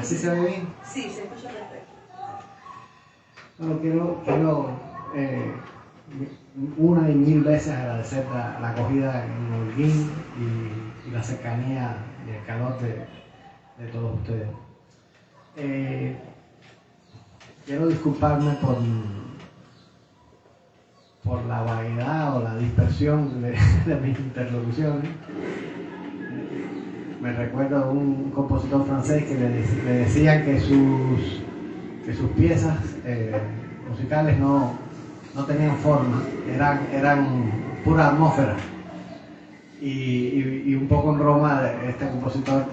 ¿Así se ve bien? Sí, se escucha perfecto. Bueno, quiero una y mil veces agradecer la acogida en Holguín y la cercanía y el calor de todos ustedes. Quiero disculparme por la vaguedad o la dispersión de mis interlocuciones. Me recuerdo de un compositor francés que le decían que sus piezas musicales no tenían forma, eran pura atmósfera. Y un poco en Roma este compositor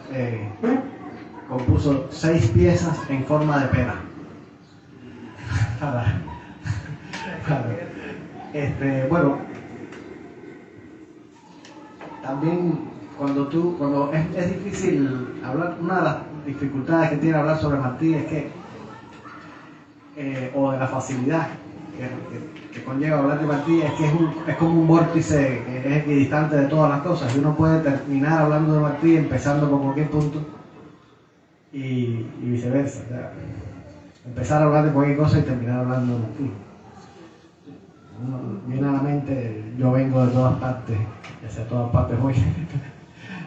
compuso 6 piezas en forma de pera. Bueno, también cuando es difícil hablar, una de las dificultades que tiene hablar sobre Martí es que, o de la facilidad que conlleva hablar de Martí, es que es como un vórtice que es equidistante de todas las cosas, y uno puede terminar hablando de Martí empezando por cualquier punto y viceversa, o sea, empezar a hablar de cualquier cosa y terminar hablando de Martí. Viene a la mente, yo vengo de todas partes, hacia todas partes voy.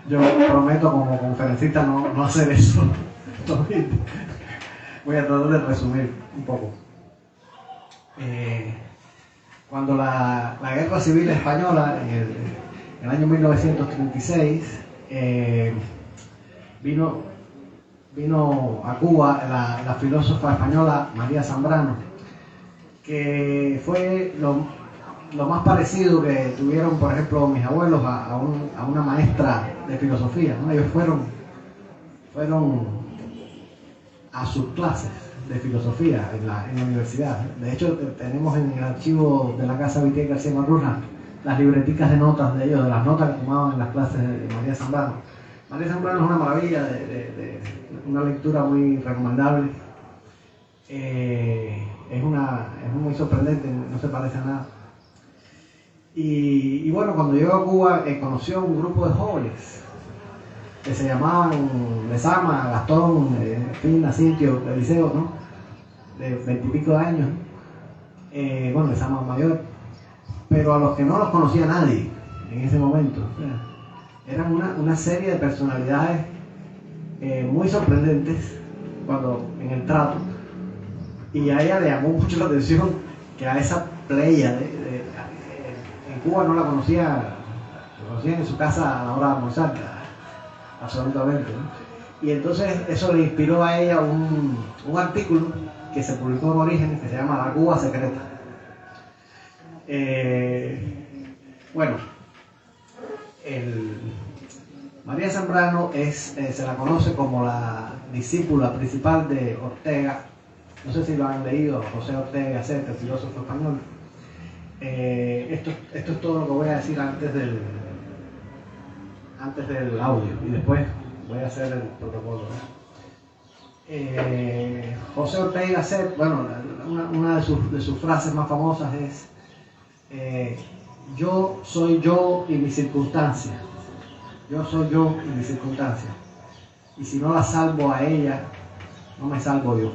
Yo prometo como conferencista no hacer eso. Voy a tratar de resumir un poco. Cuando la Guerra Civil Española, en el año 1936, vino a Cuba la filósofa española María Zambrano, que fue lo más parecido que tuvieron, por ejemplo, mis abuelos a una maestra de filosofía, ¿no? Ellos fueron a sus clases de filosofía en la universidad. De hecho, tenemos en el archivo de la Casa Vitier García Marrurna las libreticas de notas de ellos, de las notas que tomaban en las clases de María Zambrano. María Zambrano es una maravilla, de una lectura muy recomendable. Es muy sorprendente, no se parece a nada. Y bueno, cuando llegó a Cuba conoció un grupo de jóvenes que se llamaban Lezama, Gastón, Fina, Cintio, Eliseo, ¿no? De 20 y pico de años. Bueno, Lezama mayor, pero a los que no los conocía nadie en ese momento. O sea, eran una serie de personalidades muy sorprendentes en el trato. Y a ella le llamó mucho la atención que a esa playa en Cuba no la conocían en su casa a la hora de almorzar, absolutamente, ¿no? Y entonces eso le inspiró a ella un artículo que se publicó en Orígenes que se llama La Cuba Secreta. Bueno, María Zambrano se la conoce como la discípula principal de Ortega. No sé si lo han leído, José Ortega y Gasset, el filósofo español. Esto es todo lo que voy a decir antes del audio, y después voy a hacer el protocolo, ¿no? José Ortega y Gasset, bueno, una de sus frases más famosas es yo soy yo y mi circunstancia. Yo soy yo y mi circunstancia. Y si no la salvo a ella, no me salvo yo.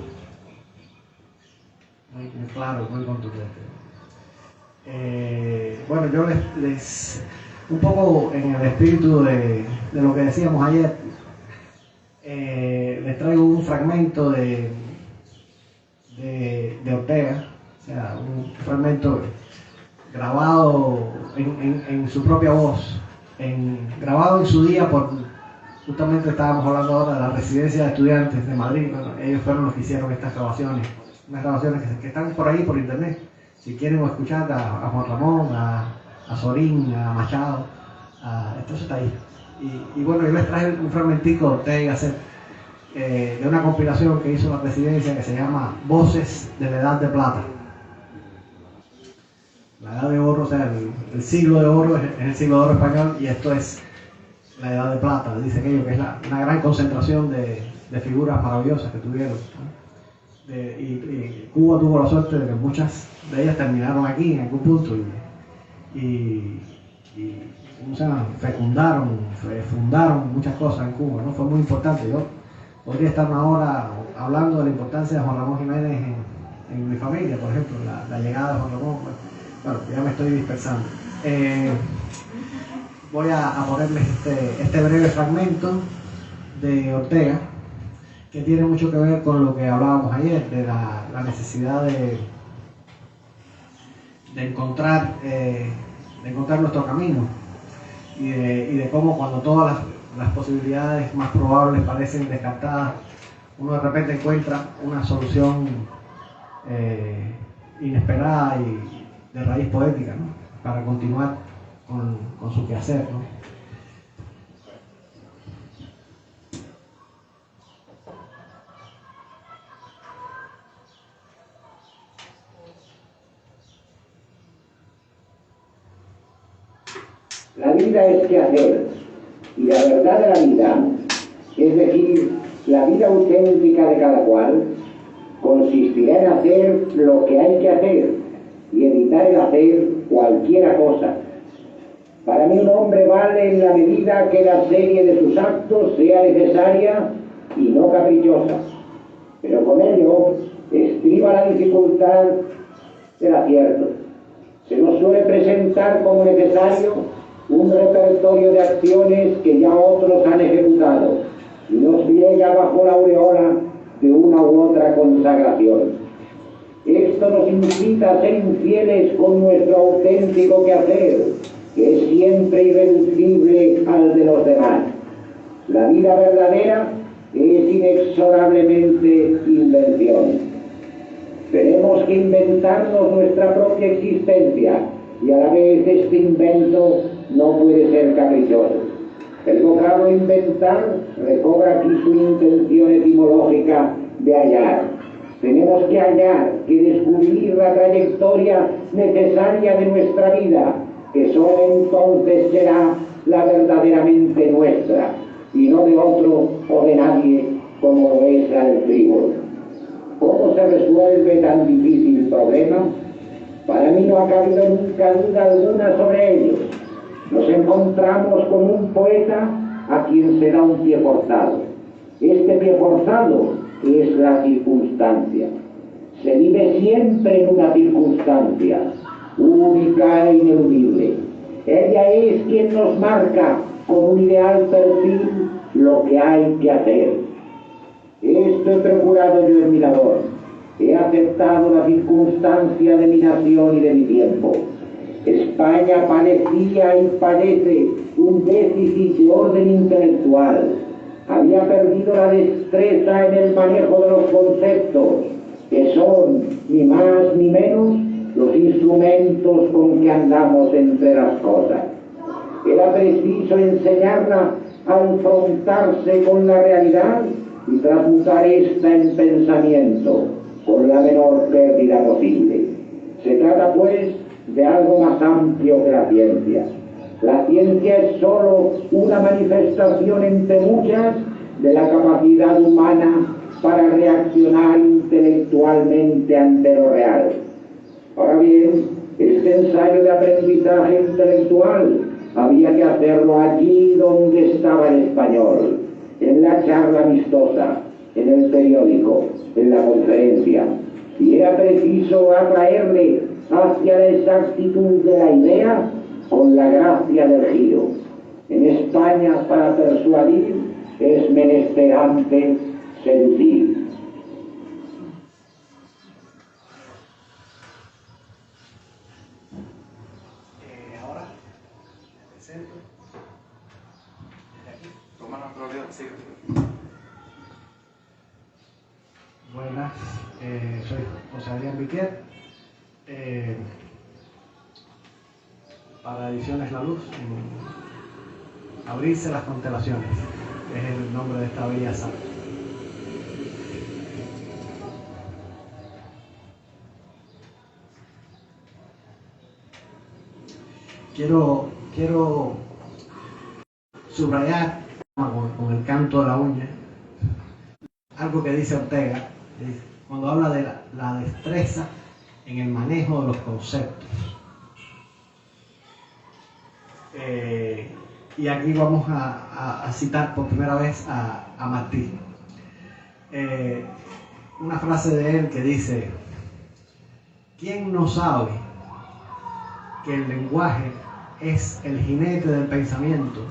Muy claro, muy contundente. Bueno, yo les un poco en el espíritu de lo que decíamos ayer, les traigo un fragmento de Ortega, o sea, un fragmento grabado en su propia voz, grabado en su día justamente estábamos hablando ahora de la residencia de estudiantes de Madrid. Bueno, ellos fueron los que hicieron estas grabaciones, unas grabaciones que están por ahí por internet. Si quieren escuchar a Juan Ramón, a Sorín, a Machado, entonces está ahí. Y bueno, yo les traje un fragmentico de Ortega y Gasset, de una compilación que hizo la presidencia que se llama Voces de la Edad de Plata. La Edad de Oro, o sea, el siglo de oro es el siglo de oro español, y esto es la Edad de Plata, dice aquello, que es una gran concentración de figuras maravillosas que tuvieron, ¿no? Y Cuba tuvo la suerte de que muchas de ellas terminaron aquí en algún punto y ¿cómo se llama? Fundaron muchas cosas en Cuba, ¿no? Fue muy importante. Yo podría estar una hora hablando de la importancia de Juan Ramón Jiménez en mi familia, por ejemplo, la llegada de Juan Ramón. Bueno, ya me estoy dispersando. Voy a ponerles este breve fragmento de Ortega, que tiene mucho que ver con lo que hablábamos ayer, de la necesidad de encontrar nuestro camino y de cómo cuando todas las posibilidades más probables parecen descartadas, uno de repente encuentra una solución inesperada y de raíz poética, ¿no? Para continuar con su quehacer, ¿no? La vida es quehacer, y la verdad de la vida, es decir, la vida auténtica de cada cual, consistirá en hacer lo que hay que hacer y evitar el hacer cualquiera cosa. Para mí un hombre vale en la medida que la serie de sus actos sea necesaria y no caprichosa, pero con ello estriba la dificultad del acierto. Se nos suele presentar como necesario un repertorio de acciones que ya otros han ejecutado y nos llega bajo la aureola de una u otra consagración. Esto nos incita a ser infieles con nuestro auténtico quehacer, que es siempre irreducible al de los demás. La vida verdadera es inexorablemente invención. Tenemos que inventarnos nuestra propia existencia y a la vez este invento no puede ser caprichoso. El vocablo inventar recobra aquí su intención etimológica de hallar. Tenemos que hallar, que descubrir la trayectoria necesaria de nuestra vida, que solo entonces será la verdaderamente nuestra, y no de otro o de nadie como lo es la del frívolo. ¿Cómo se resuelve tan difícil problema? Para mí no ha cabido nunca duda alguna sobre ello. Nos encontramos con un poeta a quien se da un pie forzado. Este pie forzado es la circunstancia. Se vive siempre en una circunstancia, única e ineludible. Ella es quien nos marca con un ideal perfil lo que hay que hacer. Esto he procurado yo en mi labor. He aceptado la circunstancia de mi nación y de mi tiempo. España padecía y padece un déficit de orden intelectual. Había perdido la destreza en el manejo de los conceptos, que son ni más ni menos los instrumentos con que andamos entre las cosas. Era preciso enseñarla a enfrentarse con la realidad y transmutar esta en pensamiento con la menor pérdida posible. Se trata, pues, de algo más amplio que la ciencia. La ciencia es sólo una manifestación entre muchas de la capacidad humana para reaccionar intelectualmente ante lo real. Ahora bien, este ensayo de aprendizaje intelectual había que hacerlo allí donde estaba el español, en la charla amistosa, en el periódico, en la conferencia, y era preciso atraerle hacia la exactitud de la idea con la gracia del giro. En España, para persuadir, es menester antes seducir. Ahora, presento. Toma la prioridad, sí. Buenas, soy José Adrián Viquier, para Ediciones La Luz, en Abrirse las constelaciones, es el nombre de esta bella sala. Quiero subrayar con el canto de la uña algo que dice Ortega, cuando habla de la destreza en el manejo de los conceptos. Y aquí vamos a citar por primera vez a Martí. una frase de él que dice: ¿quién no sabe que el lenguaje es el jinete del pensamiento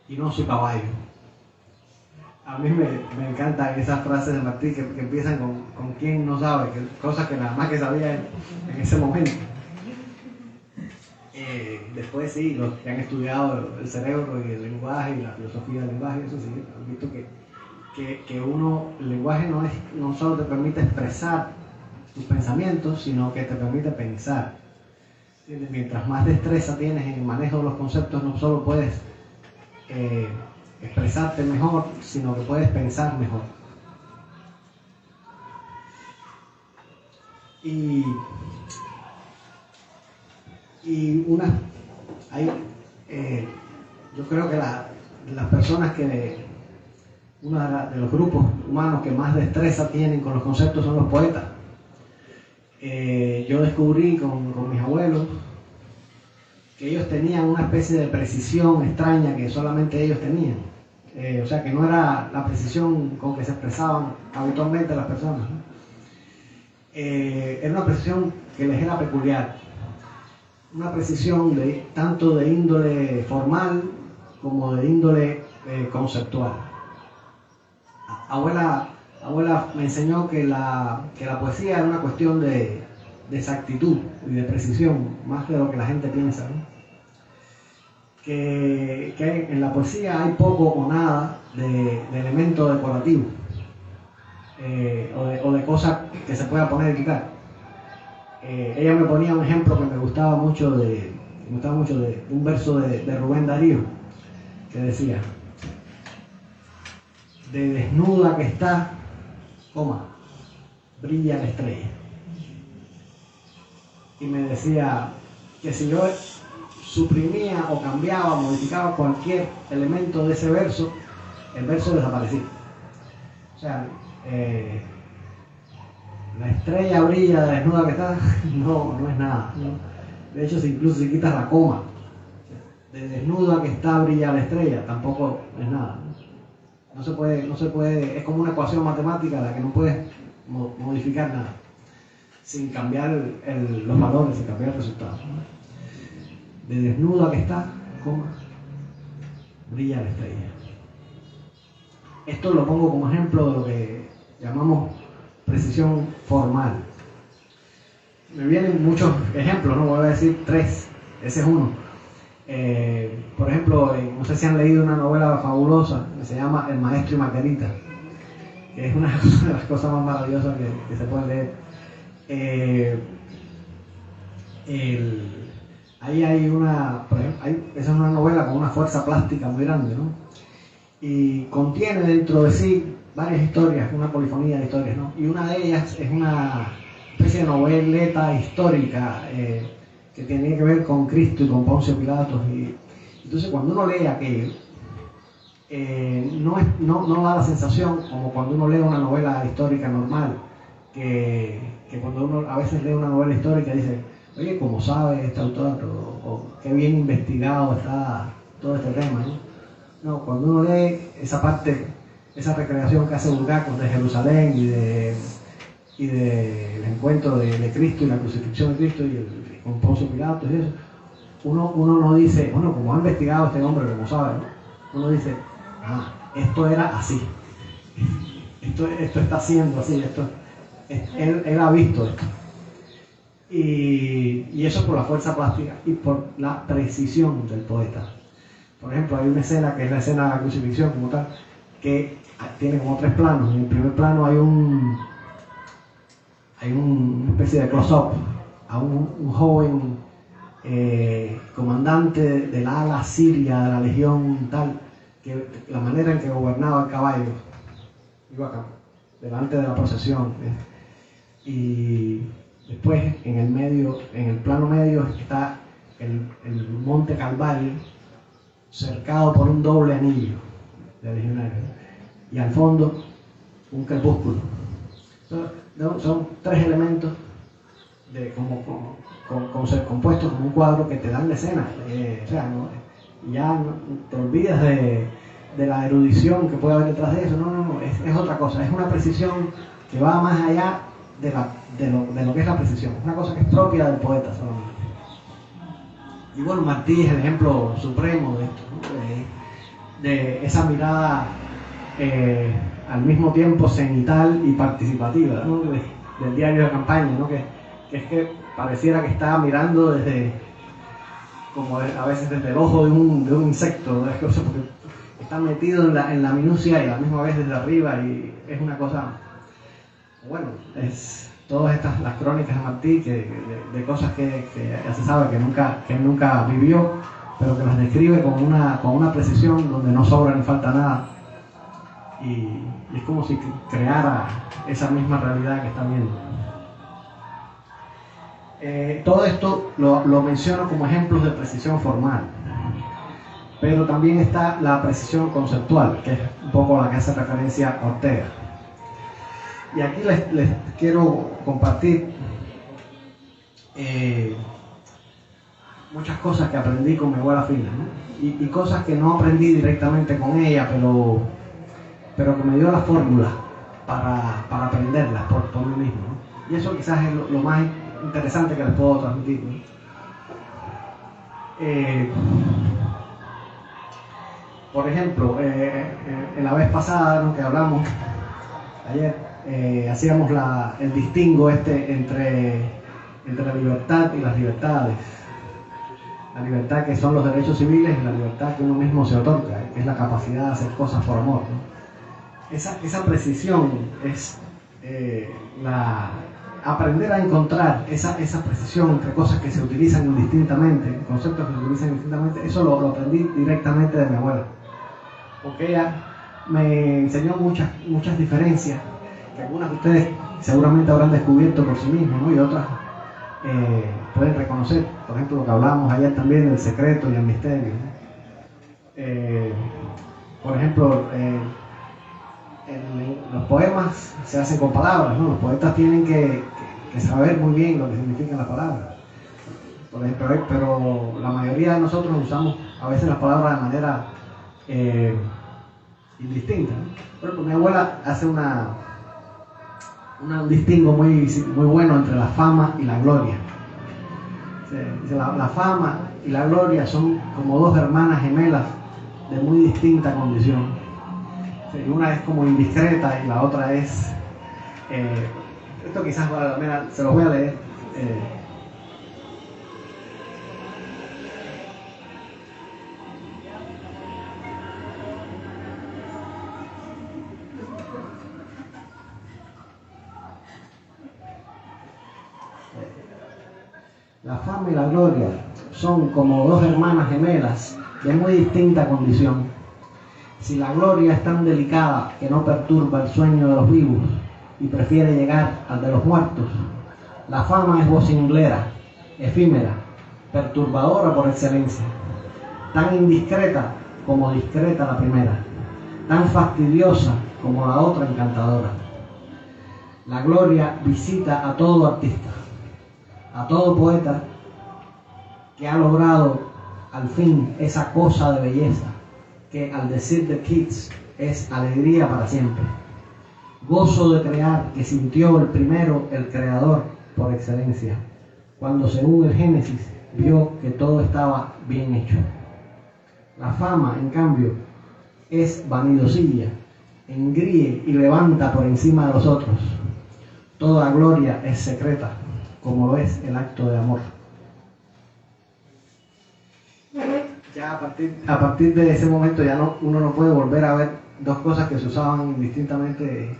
y no su caballo? A mí me encantan esas frases de Martí que empiezan con quién no sabe, cosas que nada más que sabía en ese momento. Después sí, los que han estudiado el cerebro y el lenguaje y la filosofía del lenguaje, eso sí, han visto que el lenguaje no solo te permite expresar tus pensamientos, sino que te permite pensar. Mientras más destreza tienes en el manejo de los conceptos, no solo puedes expresarte mejor, sino que puedes pensar mejor. Yo creo que las personas uno de los grupos humanos que más destreza tienen con los conceptos son los poetas. Yo descubrí con mis abuelos que ellos tenían una especie de precisión extraña que solamente ellos tenían. O sea, que no era la precisión con que se expresaban habitualmente las personas, ¿no? Era una precisión que les era peculiar. Una precisión tanto de índole formal como de índole conceptual. Abuela me enseñó que la poesía era una cuestión de exactitud y de precisión, más de lo que la gente piensa, ¿no? Que en la poesía hay poco o nada de elemento decorativo o de cosas que se pueda poner y quitar. Ella me ponía un ejemplo que me gustaba mucho de un verso de Rubén Darío, que decía: de desnuda que está, brilla la estrella. Y me decía que si yo suprimía o cambiaba, modificaba cualquier elemento de ese verso, el verso desaparecía. O sea, la estrella brilla de desnuda que está, no es nada, ¿no? De hecho, incluso si quitas la coma, de desnuda que está brilla la estrella, tampoco es nada, ¿no? No se puede, es como una ecuación matemática la que no puedes modificar nada, sin cambiar los valores, sin cambiar el resultado, ¿no? De desnuda que está, brilla la estrella. Esto lo pongo como ejemplo de lo que llamamos precisión formal. Me vienen muchos ejemplos, no voy a decir 3, ese es uno. Por ejemplo, no sé si han leído una novela fabulosa que se llama El maestro y Margarita, que es una de las cosas más maravillosas que se pueden leer. Ahí hay esa es una novela con una fuerza plástica muy grande, ¿no? Y contiene dentro de sí varias historias, una polifonía de historias, ¿no? Y una de ellas es una especie de noveleta histórica que tiene que ver con Cristo y con Poncio Pilatos. Y entonces cuando uno lee aquello, no da la sensación como cuando uno lee una novela histórica normal, que cuando uno a veces lee una novela histórica dice: oye, ¿cómo sabe este autor? O qué bien investigado está todo este tema, ¿no? No, cuando uno lee esa parte, esa recreación que hace Bulgakov de Jerusalén y del encuentro de Cristo y la crucifixión de Cristo y con Poncio Pilatos y eso, uno no dice, bueno, como ha investigado este hombre, como sabe, ¿no? Uno dice: esto era así, esto está siendo así, él ha visto esto. Y eso por la fuerza plástica y por la precisión del poeta. Por ejemplo, hay una escena que es la escena de la crucifixión como tal, que tiene como 3 planos. En el primer plano hay una especie de close-up a un joven comandante de la ala siria de la legión tal, que la manera en que gobernaba el caballo, iba acá, delante de la procesión, y después en el plano medio está el monte Calvario, cercado por un doble anillo de legionarios, y al fondo un crepúsculo. Son 3 elementos compuestos como un cuadro que te dan la escena. O sea, ya no te olvidas de de la erudición que puede haber detrás de eso, no, es otra cosa, es una precisión que va más allá de lo que es la precisión, es una cosa que es propia del poeta solamente. Y bueno, Martí es el ejemplo supremo de esto, ¿no? De esa mirada al mismo tiempo cenital y participativa, ¿no? Del diario de campaña, ¿no? Que es que pareciera que está mirando desde, como a veces desde el ojo de un insecto, ¿no? Porque está metido en la minucia y a la misma vez desde arriba, y es una cosa, bueno, es todas las crónicas de Martí de cosas que ya se sabe que él nunca vivió, pero que las describe con una precisión donde no sobra ni falta nada, y es como si creara esa misma realidad que está viendo. Todo esto lo menciono como ejemplos de precisión formal, pero también está la precisión conceptual, que es un poco a la que hace referencia Ortega. Y aquí les quiero compartir muchas cosas que aprendí con mi abuela Fina, ¿no? Y cosas que no aprendí directamente con ella, pero que me dio la fórmula para aprenderlas por mí mismo, ¿no? Y eso quizás es lo más interesante que les puedo transmitir, ¿no? Por ejemplo, en la vez pasada, ¿no?, que hablamos ayer, hacíamos el distingo entre la libertad y las libertades. La libertad que son los derechos civiles y la libertad que uno mismo se otorga, que es la capacidad de hacer cosas por amor, ¿no? Esa precisión es aprender a encontrar esa precisión entre cosas que se utilizan indistintamente, conceptos que se utilizan indistintamente. Eso lo aprendí directamente de mi abuela, porque ella me enseñó muchas diferencias que algunas de ustedes seguramente habrán descubierto por sí mismos, ¿no? Y otras pueden reconocer. Por ejemplo, lo que hablábamos ayer también del secreto y el misterio, ¿no? Por ejemplo, los poemas se hacen con palabras, ¿no? Los poetas tienen que saber muy bien lo que significan las palabras. Por ejemplo, pero la mayoría de nosotros usamos a veces las palabras de manera indistinta, ¿no? Por ejemplo, mi abuela hace un distingo muy bueno entre la fama y la gloria. La fama y la gloria son como dos hermanas gemelas de muy distinta condición. Una es como indiscreta y la otra es... esto quizás vale la pena, se los voy a leer. La fama y la gloria son como dos hermanas gemelas de muy distinta condición. Si la gloria es tan delicada que no perturba el sueño de los vivos y prefiere llegar al de los muertos, la fama es vocinglera, efímera, perturbadora por excelencia, tan indiscreta como discreta la primera, tan fastidiosa como la otra encantadora. La gloria visita a todo artista, a todo poeta que ha logrado al fin esa cosa de belleza que, al decir de Keats, es alegría para siempre, gozo de crear que sintió el primero, el creador por excelencia, cuando según el Génesis vio que todo estaba bien hecho. La fama, en cambio, es vanidosilla, engríe y levanta por encima de los otros. Toda gloria es secreta, como lo es el acto de amor. Ya a partir de ese momento ya uno no puede volver a ver dos cosas que se usaban indistintamente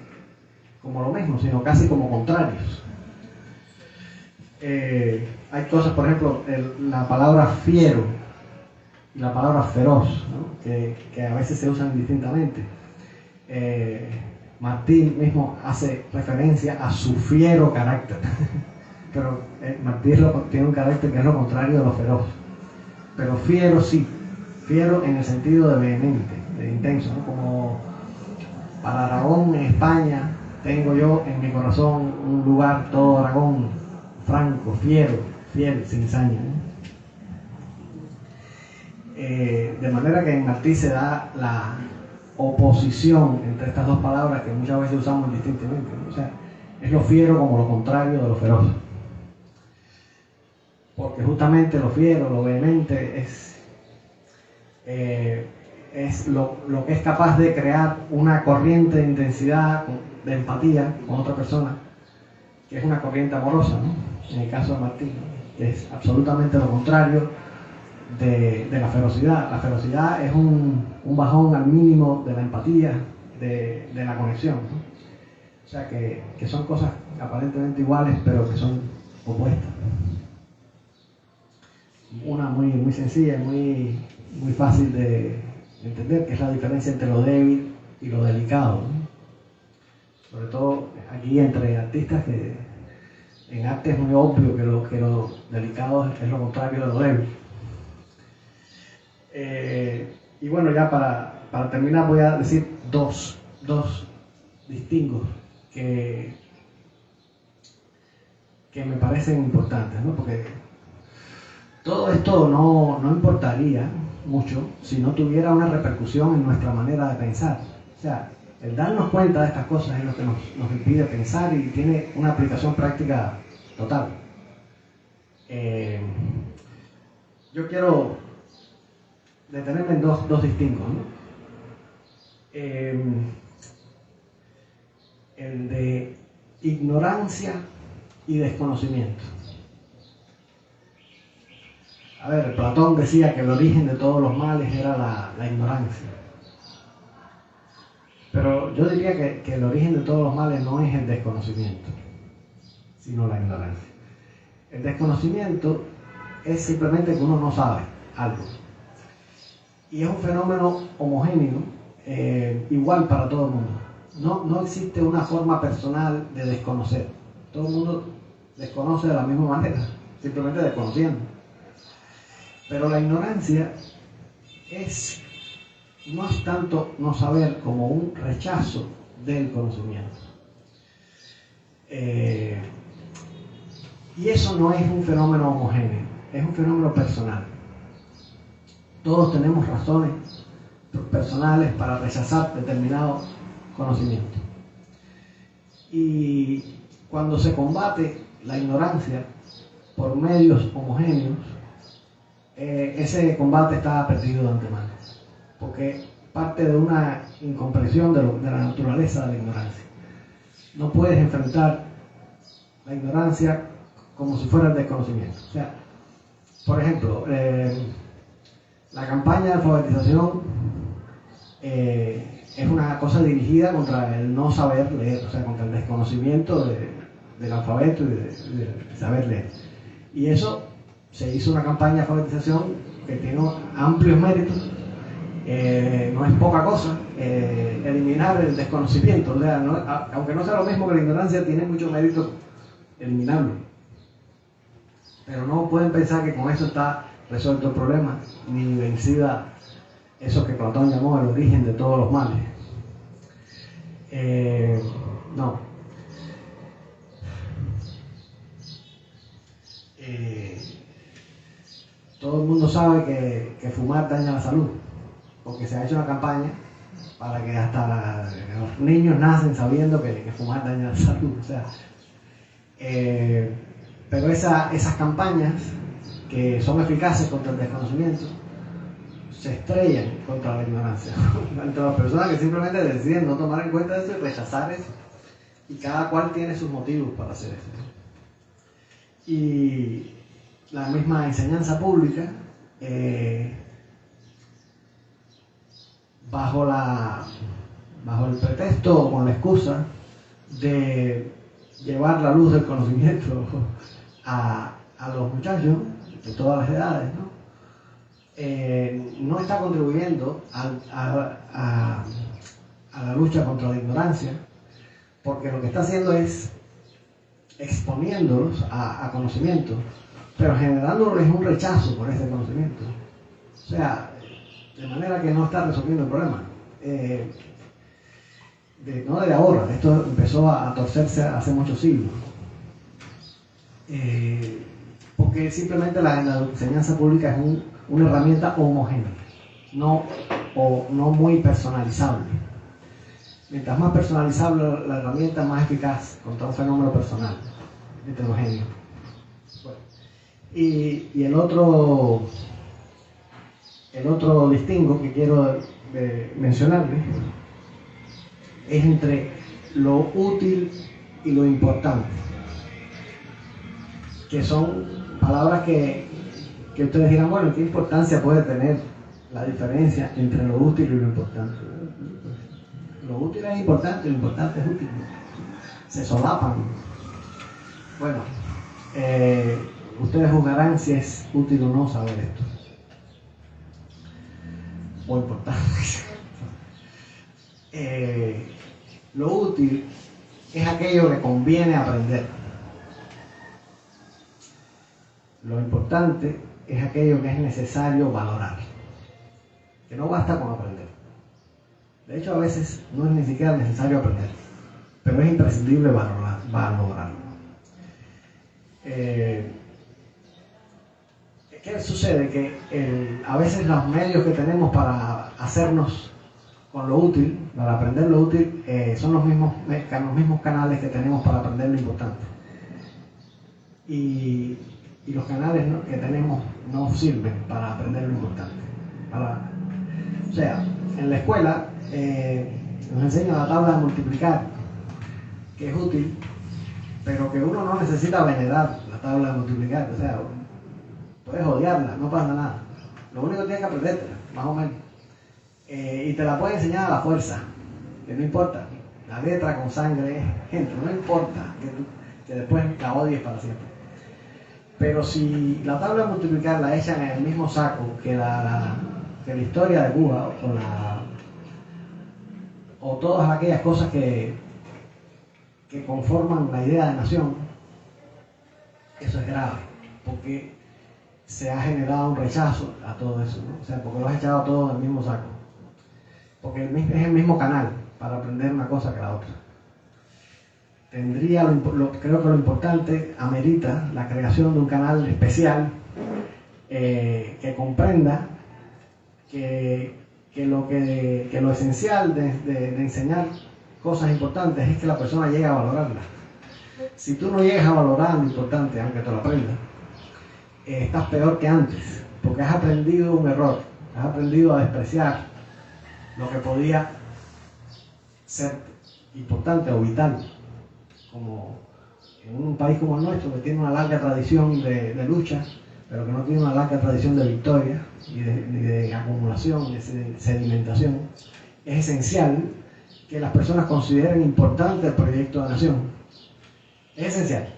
como lo mismo, sino casi como contrarios. Hay cosas, por ejemplo, la palabra fiero y la palabra feroz, ¿no?, que a veces se usan indistintamente. Martí mismo hace referencia a su fiero carácter, pero Martí tiene un carácter que es lo contrario de lo feroz. Pero fiero sí, fiero en el sentido de vehemente, de intenso, ¿no? Como para Aragón en España, tengo yo en mi corazón un lugar todo Aragón, franco, fiero, fiel, sin saña, ¿no? De manera que en Martí se da oposición entre estas dos palabras que muchas veces usamos indistintamente, ¿no? O sea, es lo fiero como lo contrario de lo feroz. Porque justamente lo fiero, lo vehemente es lo que es capaz de crear una corriente de intensidad, de empatía con otra persona, que es una corriente amorosa, ¿no? En el caso de Martín, ¿no? Que es absolutamente lo contrario de la ferocidad. La ferocidad es un bajón al mínimo de la empatía, de la conexión, ¿no? O sea que son cosas aparentemente iguales, pero que son opuestas. Una muy sencilla, muy fácil de entender, que es la diferencia entre lo débil y lo delicado, ¿no? Sobre todo aquí entre artistas, que en arte es muy obvio que lo delicado es lo contrario de lo débil. Y bueno, ya para terminar voy a decir dos distingos que me parecen importantes, ¿no? Porque todo esto no importaría mucho si no tuviera una repercusión en nuestra manera de pensar. O sea, el darnos cuenta de estas cosas es lo que nos impide pensar y tiene una aplicación práctica total. Yo quiero detenerme en dos distingos, ¿no? El de ignorancia y desconocimiento. A ver, Platón decía que el origen de todos los males era la ignorancia. Pero yo diría que el origen de todos los males no es el desconocimiento, sino la ignorancia. El desconocimiento es simplemente que uno no sabe algo. Y es un fenómeno homogéneo, igual para todo el mundo. No existe una forma personal de desconocer. Todo el mundo desconoce de la misma manera, simplemente desconociendo. Pero la ignorancia no es tanto no saber como un rechazo del conocimiento. Y eso no es un fenómeno homogéneo, es un fenómeno personal. Todos tenemos razones personales para rechazar determinado conocimiento. Y cuando se combate la ignorancia por medios homogéneos, ese combate está perdido de antemano, porque parte de una incomprensión de la naturaleza de la ignorancia. No puedes enfrentar la ignorancia como si fuera el desconocimiento. O sea, por ejemplo, la campaña de alfabetización es una cosa dirigida contra el no saber leer, o sea, contra el desconocimiento del alfabeto y de saber leer. Y eso se hizo una campaña de alfabetización que tiene amplios méritos. No es poca cosa eliminar el desconocimiento, o sea, aunque no sea lo mismo que la ignorancia, tiene mucho mérito eliminarlo. Pero no pueden pensar que con eso está resuelto el problema, ni vencida eso que Platón llamó el origen de todos los males. No. Todo el mundo sabe que fumar daña la salud, porque se ha hecho una campaña para que hasta los niños nacen sabiendo que fumar daña la salud. O sea, pero esas campañas que son eficaces contra el desconocimiento se estrellan contra la ignorancia entre las personas que simplemente deciden no tomar en cuenta eso y rechazar eso, y cada cual tiene sus motivos para hacer eso. Y la misma enseñanza pública, bajo el pretexto o con la excusa de llevar la luz del conocimiento a los muchachos de todas las edades, ¿no? No está contribuyendo a la lucha contra la ignorancia, porque lo que está haciendo es exponiéndolos a conocimiento, pero generándoles un rechazo por ese conocimiento. O sea, de manera que no está resolviendo el problema. No de ahora, esto empezó a torcerse hace muchos siglos. Porque simplemente la enseñanza pública es una herramienta homogénea. No o no muy personalizable. Mientras más personalizable la herramienta, más eficaz contra un fenómeno personal, heterogéneo. Bueno, y el otro distingo que quiero mencionarles es entre lo útil y lo importante, que son palabras que ustedes dirán, bueno, ¿qué importancia puede tener la diferencia entre lo útil y lo importante? Lo útil es importante, lo importante es útil. Se solapan. Bueno, ustedes juzgarán si es útil o no saber esto. O importante. Lo útil es aquello que conviene aprender. Lo importante es aquello que es necesario valorar. Que no basta con aprender. De hecho, a veces no es ni siquiera necesario aprender, pero es imprescindible valorarlo. ¿Qué sucede? Que a veces los medios que tenemos para hacernos con lo útil, para aprender lo útil, son los mismos canales que tenemos para aprender lo importante. Y los canales que tenemos no sirven para aprender lo importante. O sea, en la escuela nos enseñan la tabla de multiplicar, que es útil, pero que uno no necesita venerar la tabla de multiplicar. O sea, puedes odiarla, no pasa nada. Lo único que tienes que aprendértela, más o menos. Y te la puede enseñar a la fuerza, que no importa. La letra con sangre entra, no importa que después la odies para siempre. Pero si la tabla de multiplicar la echan en el mismo saco que la historia de Cuba o todas aquellas cosas que conforman la idea de nación, eso es grave, porque se ha generado un rechazo a todo eso, ¿no? O sea, porque lo has echado todo en el mismo saco, porque es el mismo canal para aprender una cosa que la otra. Creo que lo importante amerita la creación de un canal especial que comprenda que lo esencial de enseñar cosas importantes es que la persona llegue a valorarlas. Si tú no llegas a valorar lo importante, aunque te lo aprendas, estás peor que antes, porque has aprendido un error, has aprendido a despreciar lo que podía ser importante o vital, como en un país como el nuestro, que tiene una larga tradición de lucha, pero que no tiene una larga tradición de victoria, ni de acumulación, ni de sedimentación. Es esencial que las personas consideren importante el proyecto de nación. Es esencial.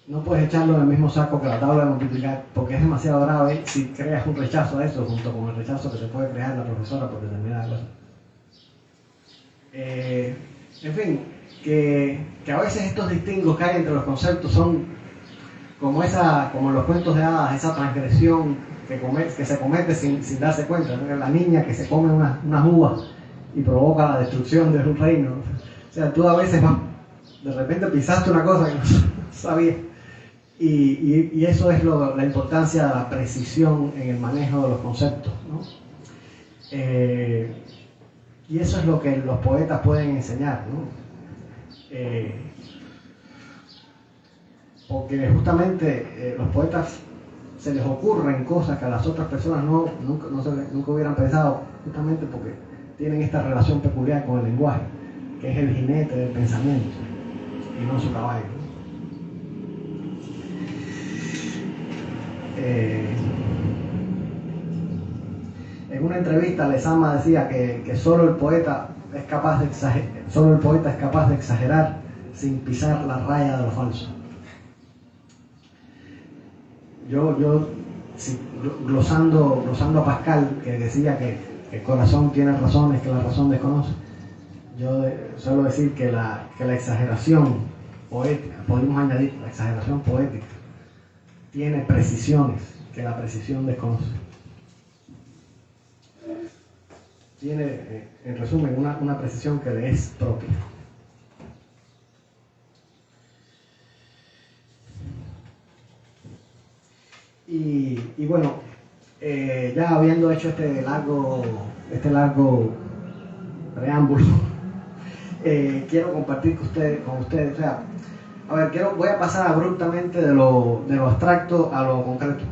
No puedes echarlo en el mismo saco que la tabla de multiplicar, porque es demasiado grave si creas un rechazo a eso, junto con el rechazo que se puede crear la profesora por determinada cosa. En fin, que a veces estos distingos que hay entre los conceptos son como los cuentos de hadas, esa transgresión que se comete sin darse cuenta, ¿no? La niña que se come unas uvas y provoca la destrucción de un reino. O sea, tú a veces de repente pisaste una cosa que no sabías. Y eso es la importancia de la precisión en el manejo de los conceptos, ¿no? Y eso es lo que los poetas pueden enseñar, ¿no? Porque justamente los poetas se les ocurren cosas que a las otras personas nunca hubieran pensado, justamente porque tienen esta relación peculiar con el lenguaje, que es el jinete del pensamiento y no su caballo. En una entrevista Lezama decía que solo el poeta es capaz de exagerar sin pisar la raya de lo falso. Yo glosando a Pascal, que decía que el corazón tiene razones que la razón desconoce, yo suelo decir que la exageración poética, podemos añadir la exageración poética, tiene precisiones que la precisión desconoce. Tiene, en resumen, una precisión que le es propia. Y bueno, Ya habiendo hecho este largo preámbulo, quiero compartir con ustedes, o sea, a ver, voy a pasar abruptamente de lo abstracto a lo concreto.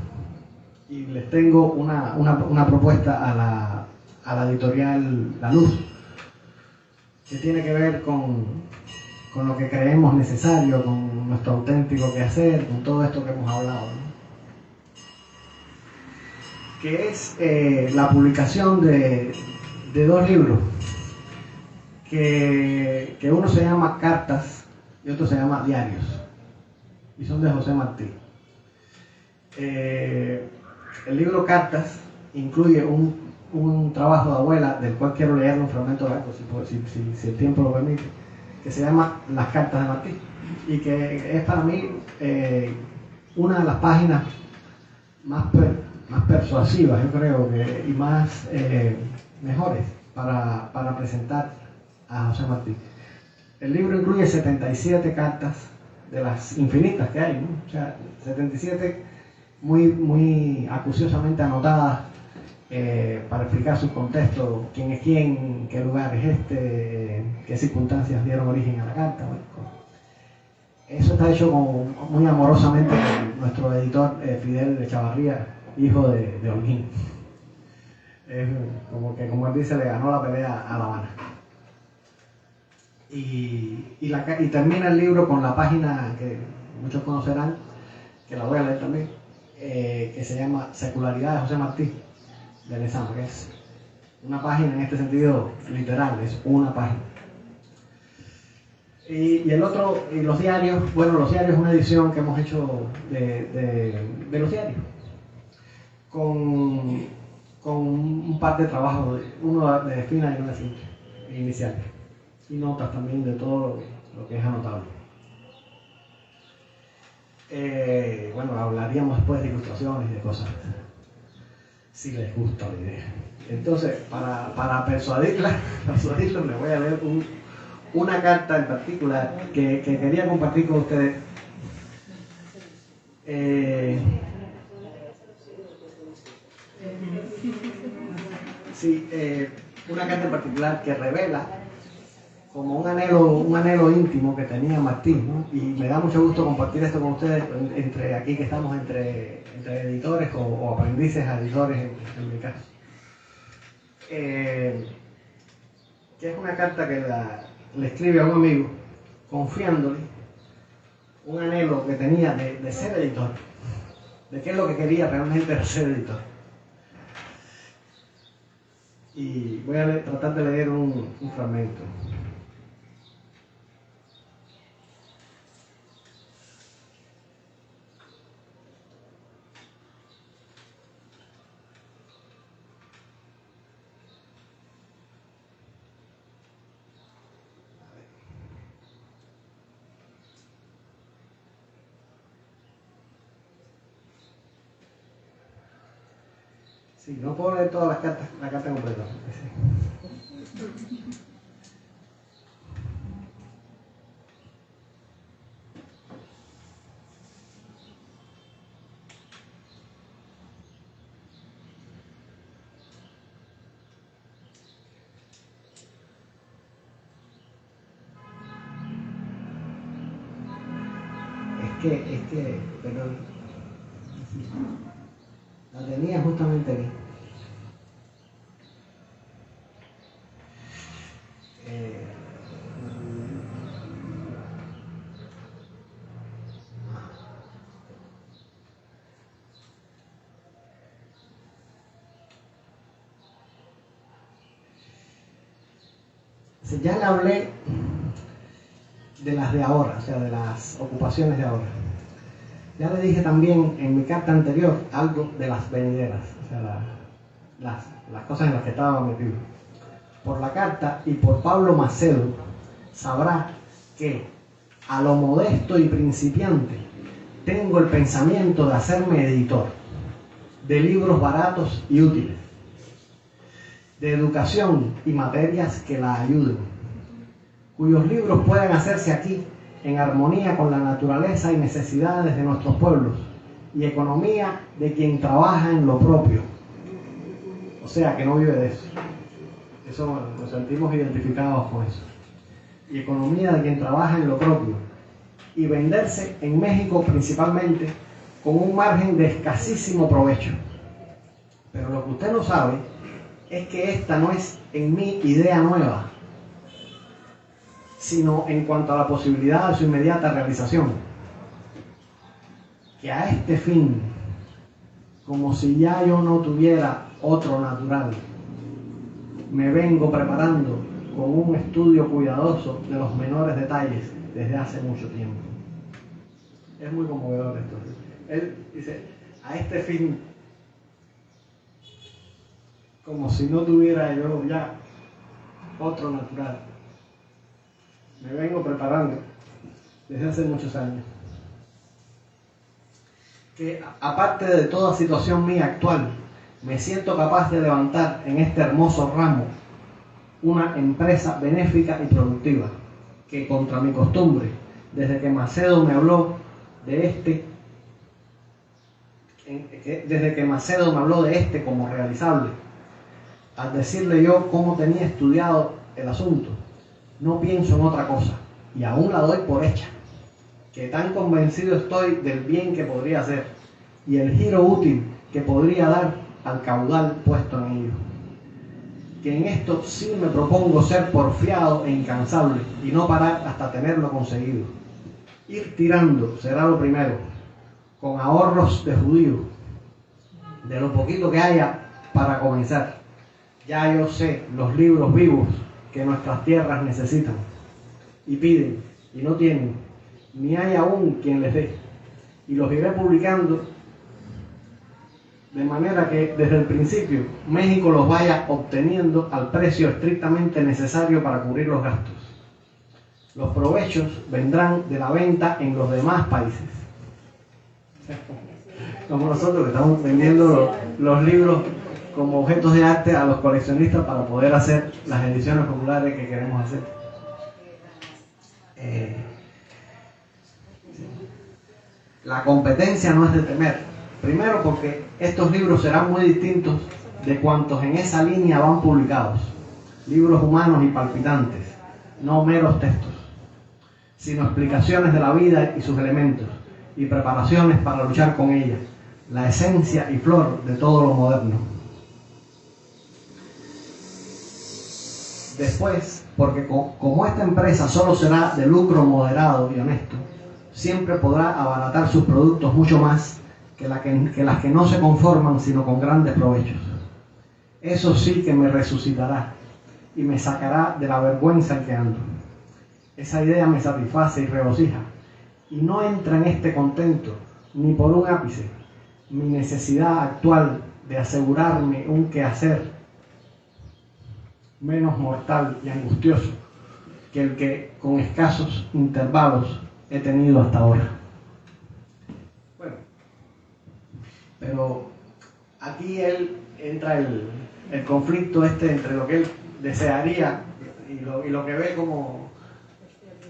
Y les tengo una propuesta a la editorial La Luz, que tiene que ver con lo que creemos necesario, con nuestro auténtico quehacer, con todo esto que hemos hablado, ¿no? Que es la publicación de dos libros, que uno se llama Cartas y otro se llama Diarios, y son de José Martí. El libro Cartas incluye un trabajo de abuela, del cual quiero leer un fragmento de algo, si el tiempo lo permite, que se llama Las Cartas de Martí, y que es para mí una de las páginas más persuasivas, yo creo, y más mejores para presentar a José Martí. El libro incluye 77 cartas de las infinitas que hay, ¿no? O sea, 77 muy acuciosamente anotadas para explicar su contexto, quién es quién, qué lugar es qué circunstancias dieron origen a la carta. Bueno, eso está hecho muy amorosamente con nuestro editor Fidel de Chavarría, hijo de Holguín. Como él dice, le ganó la pelea a La Habana. Y termina el libro con la página que muchos conocerán, que la voy a leer también, que se llama Secularidad de José Martí, de Lezama, que es una página en este sentido literal, es una página. Y los diarios, bueno, los diarios es una edición que hemos hecho de los diarios, con un par de trabajos, uno de fina y uno de simple, iniciales, y notas también de todo lo que es anotable. Bueno, hablaríamos después de ilustraciones y de cosas, si les gusta la idea. Entonces, para persuadirlos, les voy a leer una carta en particular que quería compartir con ustedes. Una carta en particular que revela como un anhelo íntimo que tenía Martín, ¿no? Y me da mucho gusto compartir esto con ustedes, entre aquí que estamos entre editores o aprendices a editores en mi caso. Que es una carta que le escribe a un amigo confiándole un anhelo que tenía de ser editor, de qué es lo que quería realmente era ser editor. Y voy a tratar de leer un fragmento. Sí, no puedo leer todas las cartas, la carta completa. Perdón. La tenía justamente aquí. Ya le hablé de las de ahora, o sea, de las ocupaciones de ahora. Ya le dije también en mi carta anterior algo de las venideras, o sea, las cosas en las que estaba metido. Por la carta y por Pablo Macedo sabrá que a lo modesto y principiante tengo el pensamiento de hacerme editor de libros baratos y útiles, de educación y materias que la ayuden, cuyos libros puedan hacerse aquí en armonía con la naturaleza y necesidades de nuestros pueblos y economía de quien trabaja en lo propio, sea que no vive de eso. Eso nos sentimos identificados con eso. Y economía de quien trabaja en lo propio. Y venderse en México principalmente con un margen de escasísimo provecho. Pero lo que usted no sabe es que esta no es en mí idea nueva, sino en cuanto a la posibilidad de su inmediata realización. Que a este fin, como si ya yo no tuviera otro natural, me vengo preparando con un estudio cuidadoso de los menores detalles desde hace mucho tiempo. Es muy conmovedor esto. Él dice, a este fin, como si no tuviera yo ya otro natural, me vengo preparando desde hace muchos años. Que aparte de toda situación mía actual, me siento capaz de levantar en este hermoso ramo una empresa benéfica y productiva, que contra mi costumbre, desde que Macedo me habló de este como realizable, al decirle yo cómo tenía estudiado el asunto, no pienso en otra cosa, y aún la doy por hecha, que tan convencido estoy del bien que podría hacer y el giro útil que podría dar al caudal puesto en ello. Que en esto sí me propongo ser porfiado e incansable y no parar hasta tenerlo conseguido. Ir tirando será lo primero, con ahorros de judío, de lo poquito que haya para comenzar. Ya yo sé los libros vivos que nuestras tierras necesitan y piden y no tienen, ni hay aún quien les dé, y los iré publicando de manera que desde el principio México los vaya obteniendo al precio estrictamente necesario para cubrir los gastos. Los provechos vendrán de la venta en los demás países. Como nosotros que estamos vendiendo los libros como objetos de arte a los coleccionistas para poder hacer las ediciones populares que queremos hacer. La competencia no es de temer. Primero porque estos libros serán muy distintos de cuantos en esa línea van publicados. Libros humanos y palpitantes, no meros textos, sino explicaciones de la vida y sus elementos, y preparaciones para luchar con ella, la esencia y flor de todo lo moderno. Después, porque como esta empresa solo será de lucro moderado y honesto, siempre podrá abaratar sus productos mucho más que las que no se conforman sino con grandes provechos. Eso sí que me resucitará y me sacará de la vergüenza en que ando. Esa idea me satisface y regocija, y no entra en este contento ni por un ápice mi necesidad actual de asegurarme un quehacer menos mortal y angustioso que el que con escasos intervalos he tenido hasta ahora. Bueno, pero aquí entra el conflicto entre lo que él desearía y lo que ve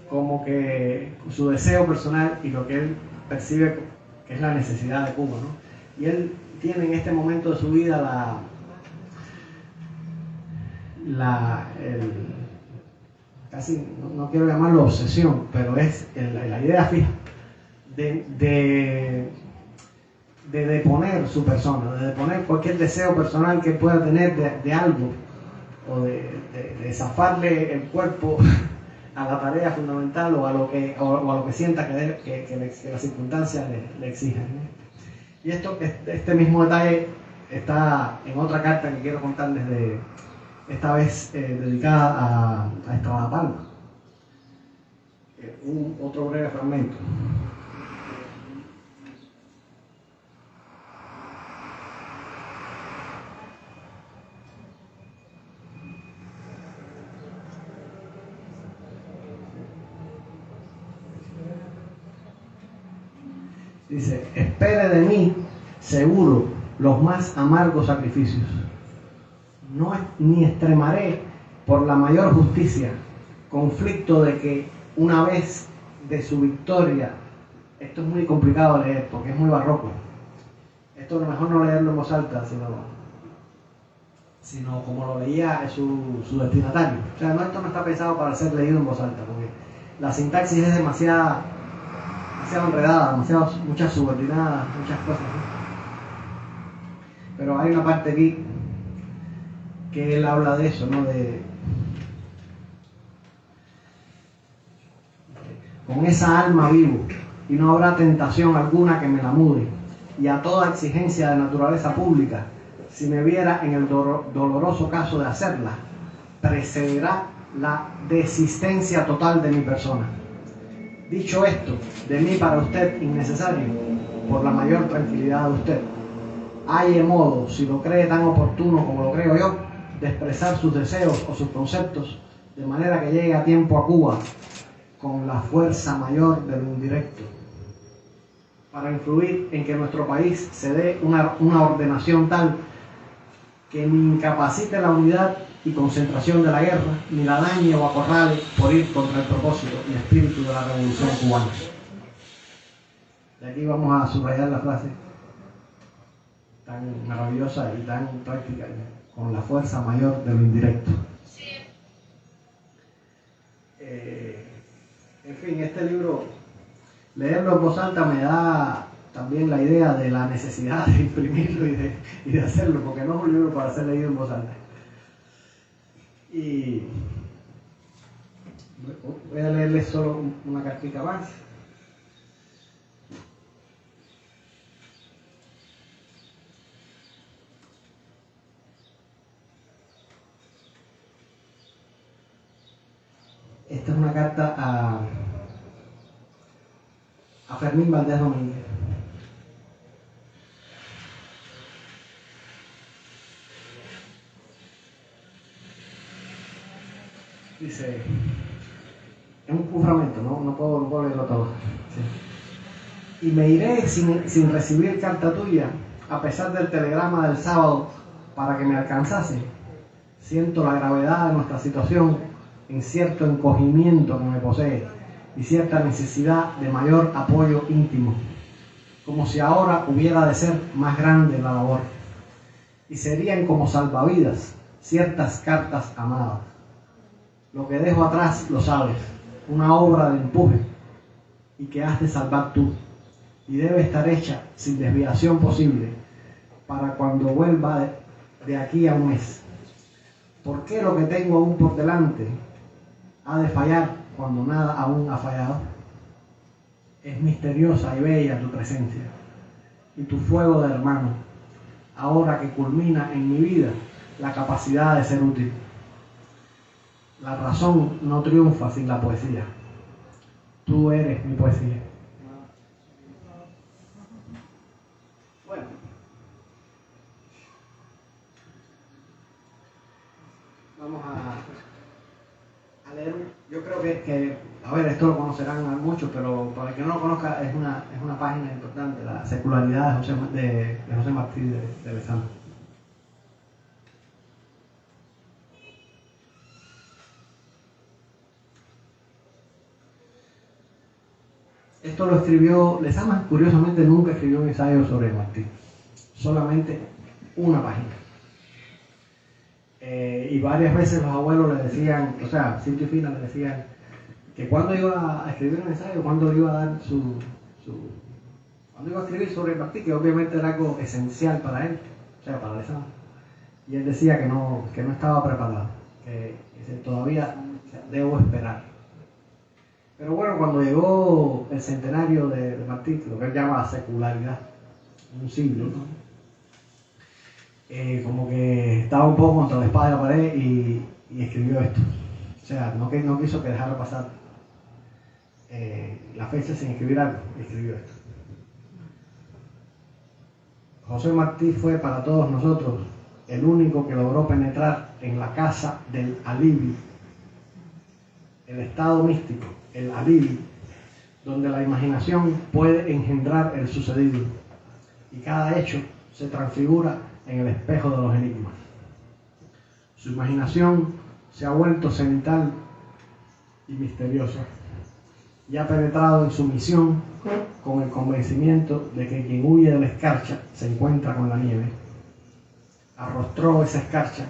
como que su deseo personal y lo que él percibe que es la necesidad de Cuba, ¿no? Y él tiene en este momento de su vida casi no quiero llamarlo obsesión, pero es la idea fija de deponer su persona, de deponer cualquier deseo personal que pueda tener de algo, o de zafarle el cuerpo a la tarea fundamental o a lo que sienta que las circunstancias le exigen, ¿no? Y este mismo detalle está en otra carta que quiero contarles, esta vez dedicada a Estrada Palma. Otro breve fragmento. Dice: espere de mí, seguro, los más amargos sacrificios. Ni extremaré por la mayor justicia conflicto de que una vez de su victoria, esto es muy complicado de leer porque es muy barroco, esto a lo mejor no leerlo en voz alta, sino sino como lo leía su destinatario. O sea, esto no está pensado para ser leído en voz alta, porque la sintaxis es demasiado enredada, muchas subordinadas, muchas cosas, ¿no? Pero hay una parte aquí que él habla de eso, ¿no? Con esa alma vivo, y no habrá tentación alguna que me la mude, y a toda exigencia de naturaleza pública, si me viera en el doloroso caso de hacerla, precederá la desistencia total de mi persona. Dicho esto, de mí para usted innecesario, por la mayor tranquilidad de usted, hay de modo, si lo cree tan oportuno como lo creo yo, de expresar sus deseos o sus conceptos, de manera que llegue a tiempo a Cuba, con la fuerza mayor de lo indirecto, para influir en que nuestro país se dé una ordenación tal que ni incapacite la unidad y concentración de la guerra, ni la dañe o acorrale por ir contra el propósito y espíritu de la revolución cubana. De aquí vamos a subrayar la frase tan maravillosa y tan práctica, con la fuerza mayor de lo indirecto. En fin, este libro, leerlo en voz alta me da también la idea de la necesidad de imprimirlo y de hacerlo, porque no es un libro para ser leído en voz alta. Y voy a leerles solo una cartita más. Esta es una carta a Fermín Valdés Domínguez. Dice, es un fragmento, no puedo leerlo todo. Sí. Y me iré sin recibir carta tuya, a pesar del telegrama del sábado, para que me alcanzase. Siento la gravedad de nuestra situación en cierto encogimiento que me posee y cierta necesidad de mayor apoyo íntimo, como si ahora hubiera de ser más grande la labor. Y serían como salvavidas ciertas cartas amadas. Lo que dejo atrás lo sabes, una obra de empuje y que has de salvar tú, y debe estar hecha sin desviación posible para cuando vuelva de aquí a un mes. ¿Por qué lo que tengo aún por delante ha de fallar cuando nada aún ha fallado? Es misteriosa y bella tu presencia y tu fuego de hermano, ahora que culmina en mi vida la capacidad de ser útil. La razón no triunfa sin la poesía. Tú eres mi poesía. Bueno. Vamos a leer. Yo creo que, a ver, esto lo conocerán muchos, pero para el que no lo conozca, es una página importante, la secularidad de José Martí de Lezama. Esto lo escribió Lezama, curiosamente nunca escribió un ensayo sobre Martí, solamente una página. Y varias veces los abuelos le decían, o sea, Cinto y Fina le decían que cuando iba a escribir un ensayo, cuando iba a dar cuando iba a escribir sobre Martí, que obviamente era algo esencial para él, o sea, para Lezama. Y él decía que no estaba preparado, que todavía debo esperar. Pero bueno, cuando llegó el centenario de Martí, lo que él llama la secularidad, un siglo, ¿no? Como que estaba un poco contra la espada de la pared y escribió esto. O sea, no quiso que dejara pasar la fecha sin escribir algo, y escribió esto. José Martí fue para todos nosotros el único que logró penetrar en la casa del alibi, el estado místico, el alibi, donde la imaginación puede engendrar el sucedido y cada hecho se transfigura en el espejo de los enigmas. Su imaginación se ha vuelto cenital y misteriosa y ha penetrado en su misión con el convencimiento de que quien huye de la escarcha se encuentra con la nieve. arrostró esa escarcha,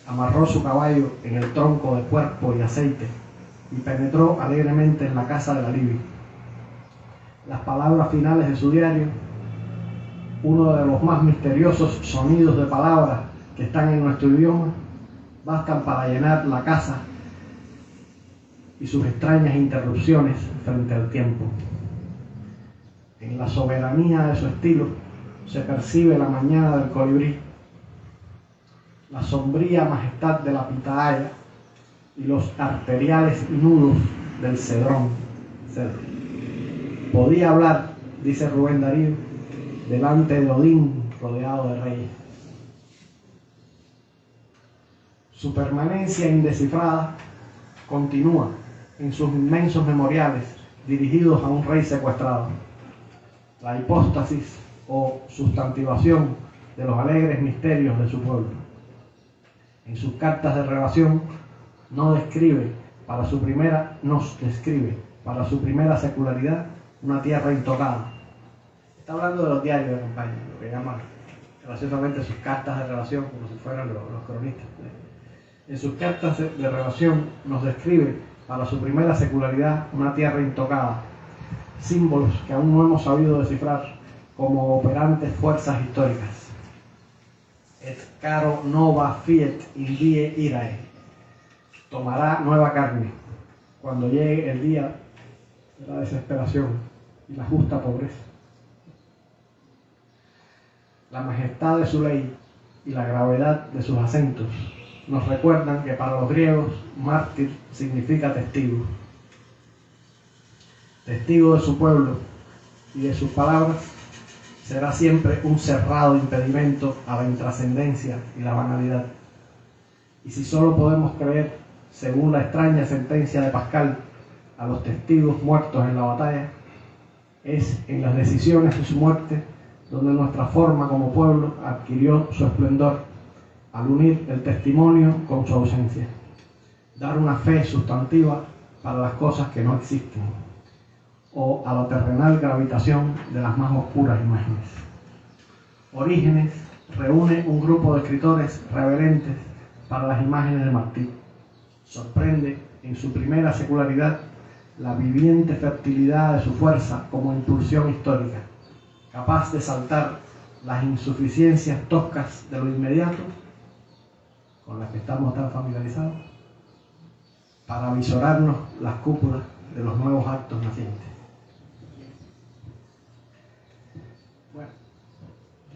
amarró su caballo en el tronco de cuerpo y aceite y penetró alegremente en la casa de la Libia. Las palabras finales de su diario, uno de los más misteriosos sonidos de palabras que están en nuestro idioma, bastan para llenar la casa y sus extrañas interrupciones frente al tiempo. En la soberanía de su estilo se percibe la mañana del colibrí, la sombría majestad de la pitahaya y los arteriales nudos del cedrón. Podía hablar, dice Rubén Darío, delante de Odín rodeado de reyes. Su permanencia indescifrada continúa en sus inmensos memoriales dirigidos a un rey secuestrado. La hipóstasis o sustantivación de los alegres misterios de su pueblo. En sus cartas de relación nos describe para su primera secularidad una tierra intocada. Está hablando de los diarios de campaña, lo que llaman graciosamente sus cartas de relación, como si fueran los cronistas. En sus cartas de relación nos describe para su primera secularidad una tierra intocada, símbolos que aún no hemos sabido descifrar como operantes fuerzas históricas. Et caro nova fiet in die irae. Tomará nueva carne cuando llegue el día de la desesperación y la justa pobreza. La majestad de su ley y la gravedad de sus acentos nos recuerdan que para los griegos mártir significa testigo. Testigo de su pueblo y de sus palabras, será siempre un cerrado impedimento a la intrascendencia y la banalidad. Y si solo podemos creer, según la extraña sentencia de Pascal, a los testigos muertos en la batalla, es en las decisiones de su muerte donde nuestra forma como pueblo adquirió su esplendor al unir el testimonio con su ausencia, dar una fe sustantiva para las cosas que no existen, o a la terrenal gravitación de las más oscuras imágenes. Orígenes reúne un grupo de escritores reverentes para las imágenes de Martí. Sorprende en su primera secularidad la viviente fertilidad de su fuerza como impulsión histórica, capaz de saltar las insuficiencias toscas de lo inmediato, con las que estamos tan familiarizados, para visorarnos las cúpulas de los nuevos actos nacientes. Bueno,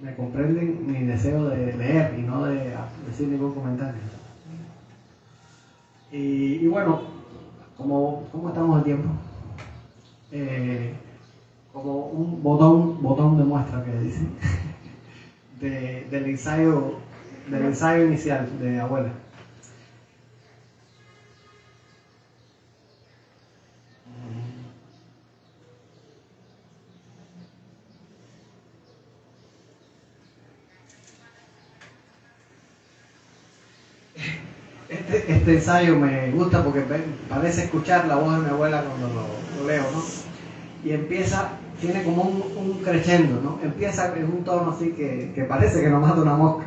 me comprenden mi deseo de leer y no de decir ningún comentario. Y bueno, ¿cómo estamos de tiempo? Como un botón de muestra que dice, del ensayo inicial de Abuela. Este ensayo me gusta porque parece escuchar la voz de mi abuela cuando lo leo, ¿no? Y empieza, tiene como un crescendo, ¿no? Empieza en un tono así que parece que nos mata una mosca.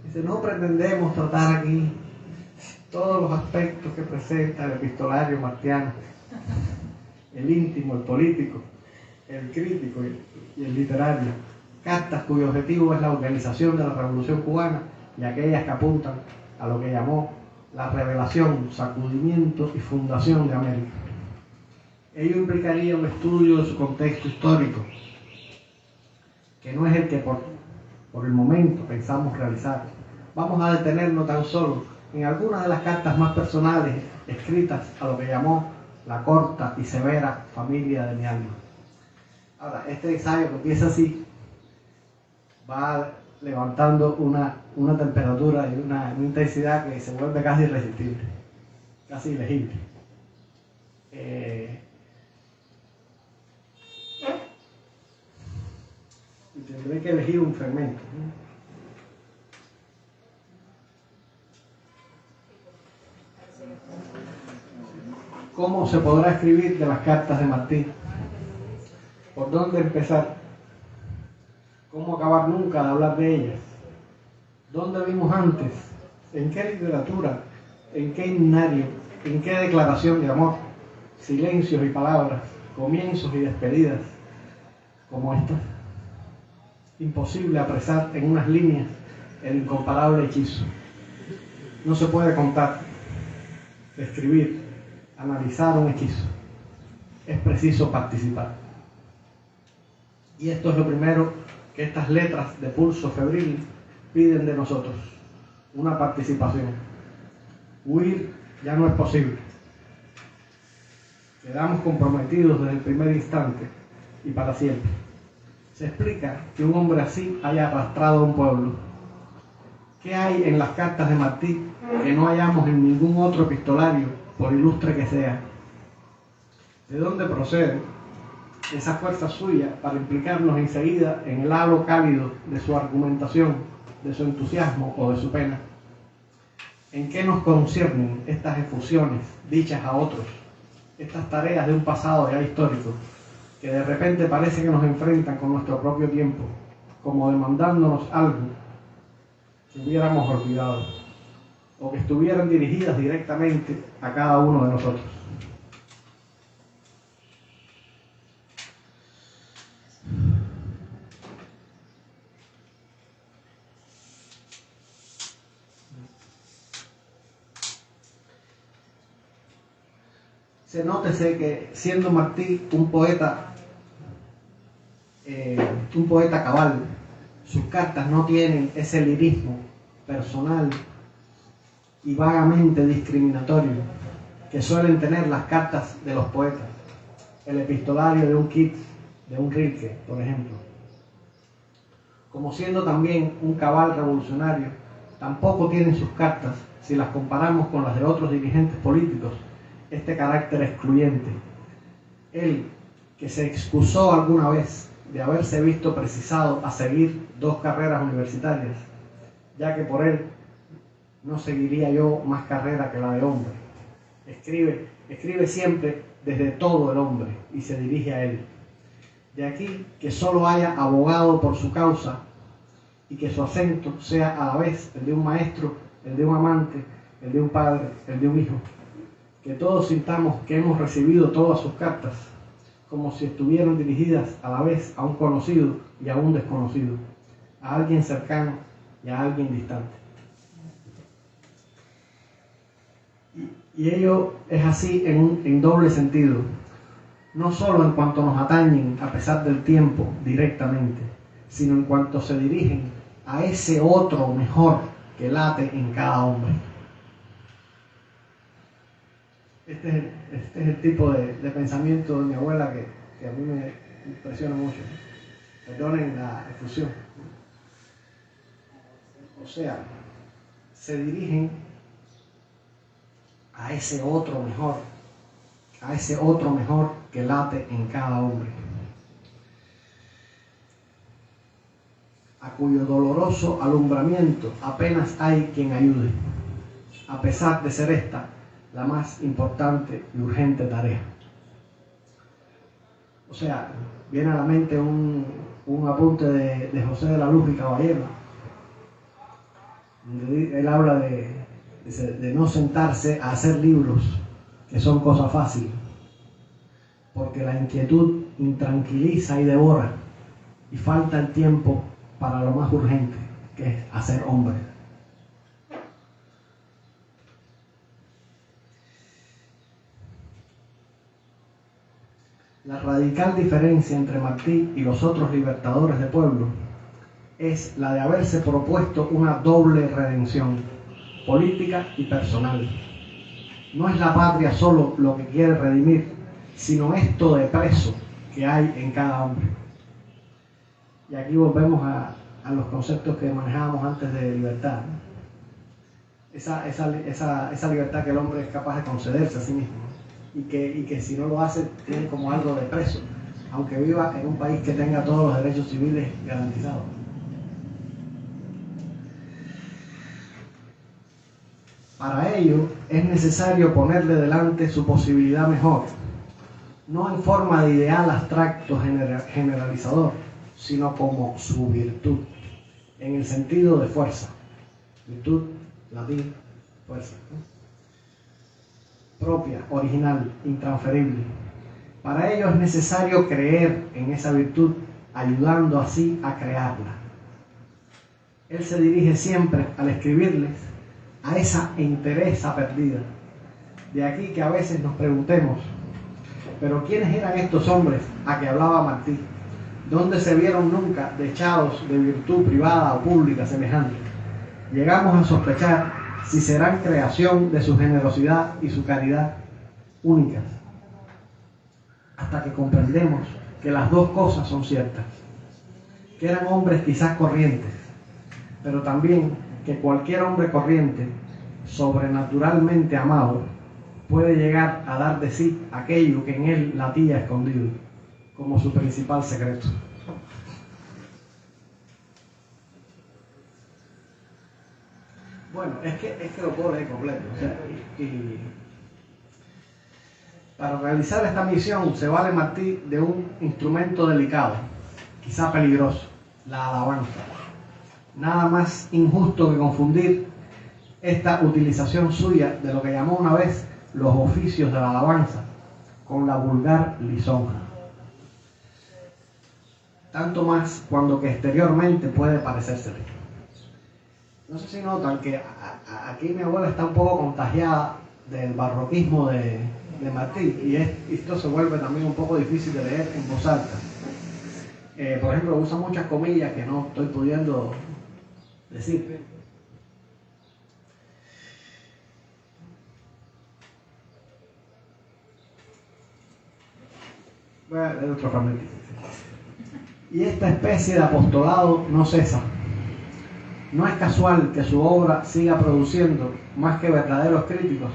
Dice, no pretendemos tratar aquí todos los aspectos que presenta el epistolario martiano, el íntimo, el político, el crítico y el literario, cartas cuyo objetivo es la organización de la Revolución Cubana y aquellas que apuntan a lo que llamó la revelación, sacudimiento y fundación de América. Ello implicaría un estudio de su contexto histórico, que no es el que por el momento pensamos realizar. Vamos a detenernos tan solo en algunas de las cartas más personales escritas a lo que llamó la corta y severa familia de mi alma. Ahora, este ensayo que empieza así va levantando una temperatura y una intensidad que se vuelve casi irresistible, casi ilegible. Y tendré que elegir un fragmento, ¿no? ¿Cómo se podrá escribir de las cartas de Martí? ¿Por dónde empezar? ¿Cómo acabar nunca de hablar de ellas? ¿Dónde vimos antes? ¿En qué literatura? ¿En qué himnario? ¿En qué declaración de amor? Silencios y palabras, comienzos y despedidas como esta. Imposible apresar en unas líneas el incomparable hechizo. No se puede contar, describir, analizar un hechizo. Es preciso participar. Y esto es lo primero que estas letras de pulso febril piden de nosotros: una participación. Huir ya no es posible. Quedamos comprometidos desde el primer instante y para siempre. Se explica que un hombre así haya arrastrado a un pueblo. ¿Qué hay en las cartas de Martí que no hallamos en ningún otro epistolario, por ilustre que sea? ¿De dónde procede esa fuerza suya para implicarnos enseguida en el halo cálido de su argumentación, de su entusiasmo o de su pena? ¿En qué nos conciernen estas efusiones dichas a otros, estas tareas de un pasado ya histórico, que de repente parece que nos enfrentan con nuestro propio tiempo, como demandándonos algo que hubiéramos olvidado, o que estuvieran dirigidas directamente a cada uno de nosotros? Se nótese que, siendo Martí un poeta cabal, sus cartas no tienen ese lirismo personal y vagamente discriminatorio que suelen tener las cartas de los poetas. El epistolario de un Keats, de un Rilke, por ejemplo. Como siendo también un cabal revolucionario, tampoco tienen sus cartas, si las comparamos con las de otros dirigentes políticos, este carácter excluyente. Él, que se excusó alguna vez de haberse visto precisado a seguir 2 carreras universitarias, ya que por él no seguiría yo más carrera que la de hombre. Escribe siempre desde todo el hombre y se dirige a él. De aquí que solo haya abogado por su causa y que su acento sea a la vez el de un maestro, el de un amante, el de un padre, el de un hijo. Que todos sintamos que hemos recibido todas sus cartas, como si estuvieran dirigidas a la vez a un conocido y a un desconocido, a alguien cercano y a alguien distante. Y ello es así en doble sentido, no solo en cuanto nos atañen a pesar del tiempo directamente, sino en cuanto se dirigen a ese otro mejor que late en cada hombre. Este es el tipo de pensamiento de mi abuela que a mí me impresiona mucho. Perdonen la efusión. O sea, se dirigen a ese otro mejor que late en cada hombre, a cuyo doloroso alumbramiento apenas hay quien ayude, a pesar de ser esta la más importante y urgente tarea. O sea, viene a la mente un apunte de José de la Luz y Caballero, donde él habla de no sentarse a hacer libros, que son cosa fácil, porque la inquietud intranquiliza y devora, y falta el tiempo para lo más urgente, que es hacer hombre. La radical diferencia entre Martí y los otros libertadores de pueblo es la de haberse propuesto una doble redención, política y personal. No es la patria solo lo que quiere redimir, sino esto de preso que hay en cada hombre. Y aquí volvemos a los conceptos que manejábamos antes de libertad. Esa libertad que el hombre es capaz de concederse a sí mismo. Y que si no lo hace tiene como algo de preso, aunque viva en un país que tenga todos los derechos civiles garantizados. Para ello es necesario ponerle delante su posibilidad mejor, no en forma de ideal abstracto generalizador, sino como su virtud, en el sentido de fuerza, virtud, latín, fuerza, ¿no? Propia, original, intransferible. Para ello es necesario creer en esa virtud, ayudando así a crearla. Él se dirige siempre, al escribirles, a esa entereza perdida. De aquí que a veces nos preguntemos, ¿pero quiénes eran estos hombres a que hablaba Martí? ¿Dónde se vieron nunca dechados de virtud privada o pública semejante? Llegamos a sospechar si serán creación de su generosidad y su caridad únicas, hasta que comprendemos que las dos cosas son ciertas, que eran hombres quizás corrientes, pero también que cualquier hombre corriente, sobrenaturalmente amado, puede llegar a dar de sí aquello que en él latía escondido, como su principal secreto. Bueno, es que lo puedo leer completo. O sea, y para realizar esta misión se vale Martí de un instrumento delicado, quizá peligroso, la alabanza. Nada más injusto que confundir esta utilización suya de lo que llamó una vez los oficios de la alabanza con la vulgar lisonja. Tanto más cuando que exteriormente puede parecérsele. No sé si notan que aquí mi abuela está un poco contagiada del barroquismo de Martí, y esto se vuelve también un poco difícil de leer en voz alta. Por ejemplo, usa muchas comillas que no estoy pudiendo decir. Voy a leer otro fragmento. Y esta especie de apostolado no cesa. No es casual que su obra siga produciendo más que verdaderos críticos,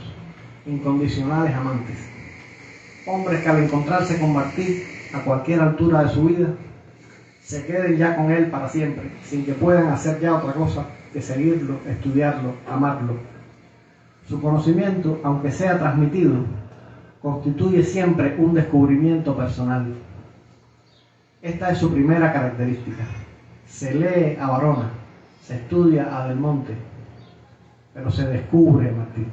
incondicionales amantes. Hombres que al encontrarse con Martí a cualquier altura de su vida, se queden ya con él para siempre, sin que puedan hacer ya otra cosa que seguirlo, estudiarlo, amarlo. Su conocimiento, aunque sea transmitido, constituye siempre un descubrimiento personal. Esta es su primera característica. Se lee a Varona, se estudia a Del Monte, pero se descubre a Martí.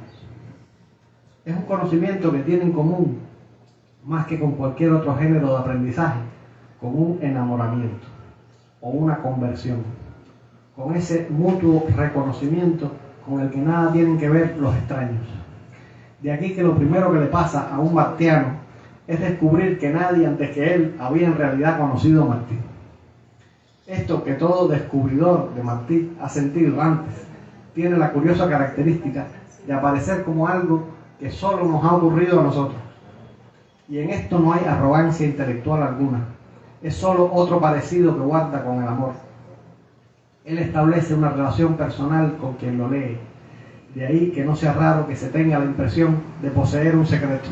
Es un conocimiento que tiene en común, más que con cualquier otro género de aprendizaje, con un enamoramiento o una conversión, con ese mutuo reconocimiento con el que nada tienen que ver los extraños. De aquí que lo primero que le pasa a un martiano es descubrir que nadie antes que él había en realidad conocido a Martí. Esto que todo descubridor de Martí ha sentido antes tiene la curiosa característica de aparecer como algo que solo nos ha ocurrido a nosotros. Y en esto no hay arrogancia intelectual alguna, es solo otro parecido que guarda con el amor. Él establece una relación personal con quien lo lee, de ahí que no sea raro que se tenga la impresión de poseer un secreto.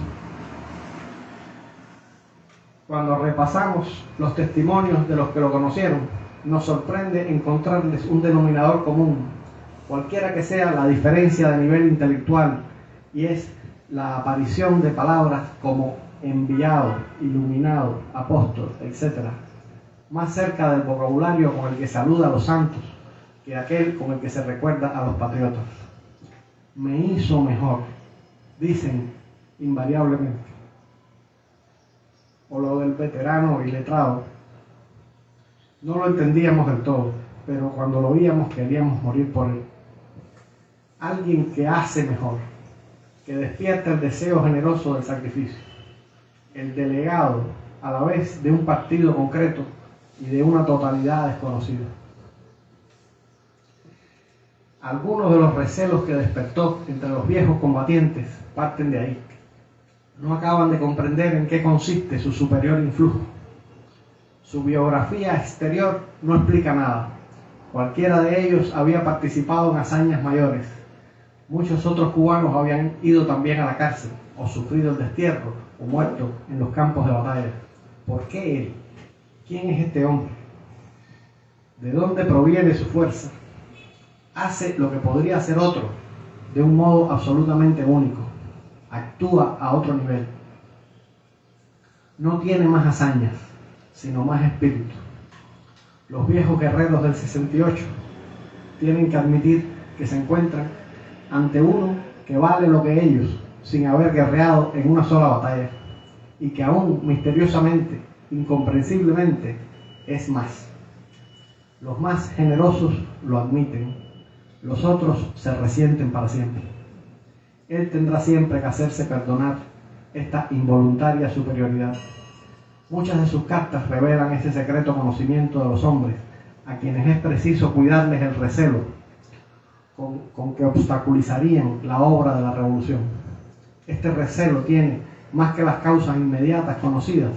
Cuando repasamos los testimonios de los que lo conocieron, nos sorprende encontrarles un denominador común, cualquiera que sea la diferencia de nivel intelectual, y es la aparición de palabras como enviado, iluminado, apóstol, etc., más cerca del vocabulario con el que saluda a los santos que aquel con el que se recuerda a los patriotas. Me hizo mejor, dicen invariablemente. O lo del veterano iletrado. No lo entendíamos del todo, pero cuando lo oíamos queríamos morir por él. Alguien que hace mejor, que despierta el deseo generoso del sacrificio. El delegado, a la vez, de un partido concreto y de una totalidad desconocida. Algunos de los recelos que despertó entre los viejos combatientes parten de ahí. No acaban de comprender en qué consiste su superior influjo. Su biografía exterior no explica nada. Cualquiera de ellos había participado en hazañas mayores. Muchos otros cubanos habían ido también a la cárcel, o sufrido el destierro, o muerto en los campos de batalla. ¿Por qué él? ¿Quién es este hombre? ¿De dónde proviene su fuerza? Hace lo que podría hacer otro, de un modo absolutamente único. Actúa a otro nivel. No tiene más hazañas, sino más espíritu. Los viejos guerreros del 68 tienen que admitir que se encuentran ante uno que vale lo que ellos, sin haber guerreado en una sola batalla, y que aún misteriosamente, incomprensiblemente, es más. Los más generosos lo admiten, los otros se resienten para siempre. Él tendrá siempre que hacerse perdonar esta involuntaria superioridad. Muchas de sus cartas revelan ese secreto conocimiento de los hombres, a quienes es preciso cuidarles el recelo con que obstaculizarían la obra de la revolución. Este recelo tiene, más que las causas inmediatas conocidas,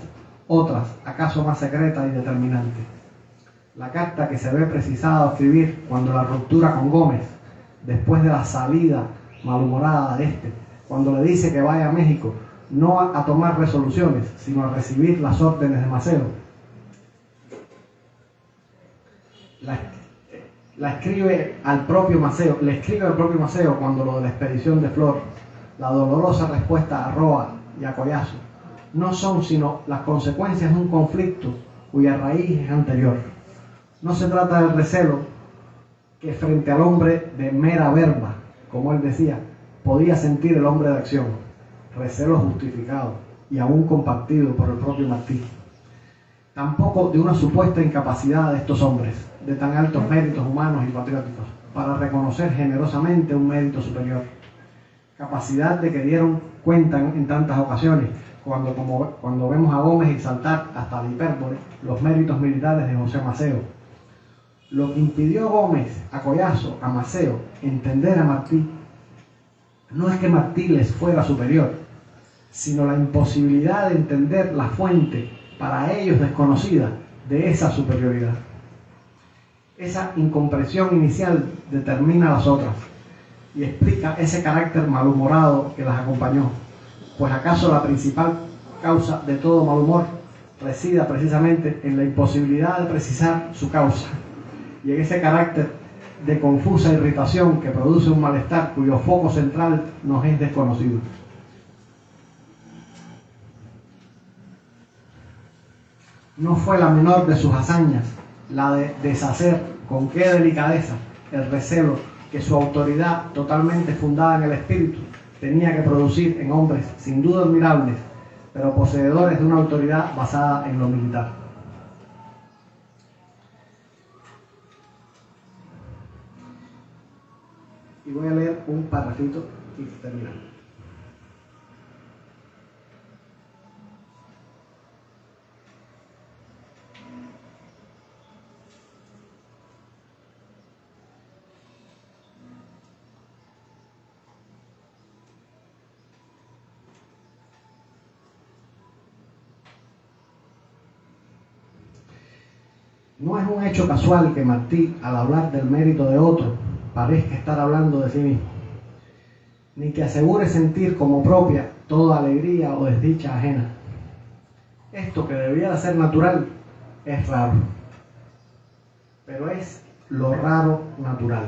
otras, acaso más secretas y determinantes. La carta que se ve precisado escribir cuando la ruptura con Gómez, después de la salida malhumorada de este, cuando le dice que vaya a México, no a tomar resoluciones, sino a recibir las órdenes de Maceo. Le escribe al propio Maceo cuando lo de la expedición de Flor, la dolorosa respuesta a Roa y a Collazo, no son sino las consecuencias de un conflicto cuya raíz es anterior. No se trata del recelo que frente al hombre de mera verba, como él decía, podía sentir el hombre de acción, recelo justificado y aún compartido por el propio Martí. Tampoco de una supuesta incapacidad de estos hombres, de tan altos méritos humanos y patrióticos, para reconocer generosamente un mérito superior. Capacidad de que dieron cuenta en tantas ocasiones, cuando vemos a Gómez exaltar hasta la hipérbole los méritos militares de José Maceo. Lo que impidió Gómez, a Collazo, a Maceo, entender a Martí, no es que Martí les fuera superior, sino la imposibilidad de entender la fuente, para ellos desconocida, de esa superioridad. Esa incomprensión inicial determina las otras y explica ese carácter malhumorado que las acompañó, pues acaso la principal causa de todo mal humor resida precisamente en la imposibilidad de precisar su causa y en ese carácter de confusa irritación que produce un malestar cuyo foco central nos es desconocido. No fue la menor de sus hazañas la de deshacer con qué delicadeza el recelo que su autoridad totalmente fundada en el espíritu tenía que producir en hombres sin duda admirables, pero poseedores de una autoridad basada en lo militar. Y voy a leer un parrafito y terminamos. No es un hecho casual que Martí, al hablar del mérito de otro, parezca estar hablando de sí mismo, ni que asegure sentir como propia toda alegría o desdicha ajena. Esto que debiera ser natural es raro, pero es lo raro natural.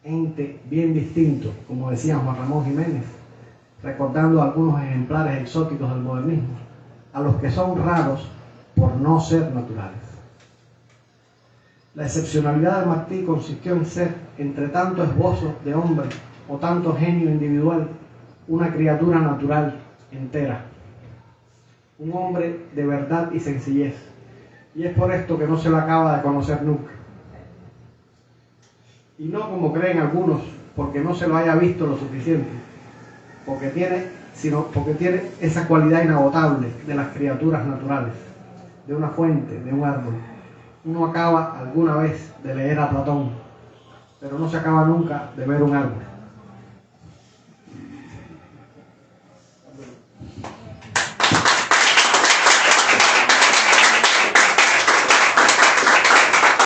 Ente bien distinto, como decía Juan Ramón Jiménez, recordando algunos ejemplares exóticos del modernismo, a los que son raros por no ser naturales. La excepcionalidad de Martí consistió en ser, entre tanto esbozo de hombre o tanto genio individual, una criatura natural entera, un hombre de verdad y sencillez, y es por esto que no se lo acaba de conocer nunca. Y no como creen algunos, porque no se lo haya visto lo suficiente, sino porque tiene esa cualidad inagotable de las criaturas naturales, de una fuente, de un árbol. Uno acaba alguna vez de leer a Platón, pero no se acaba nunca de ver un árbol.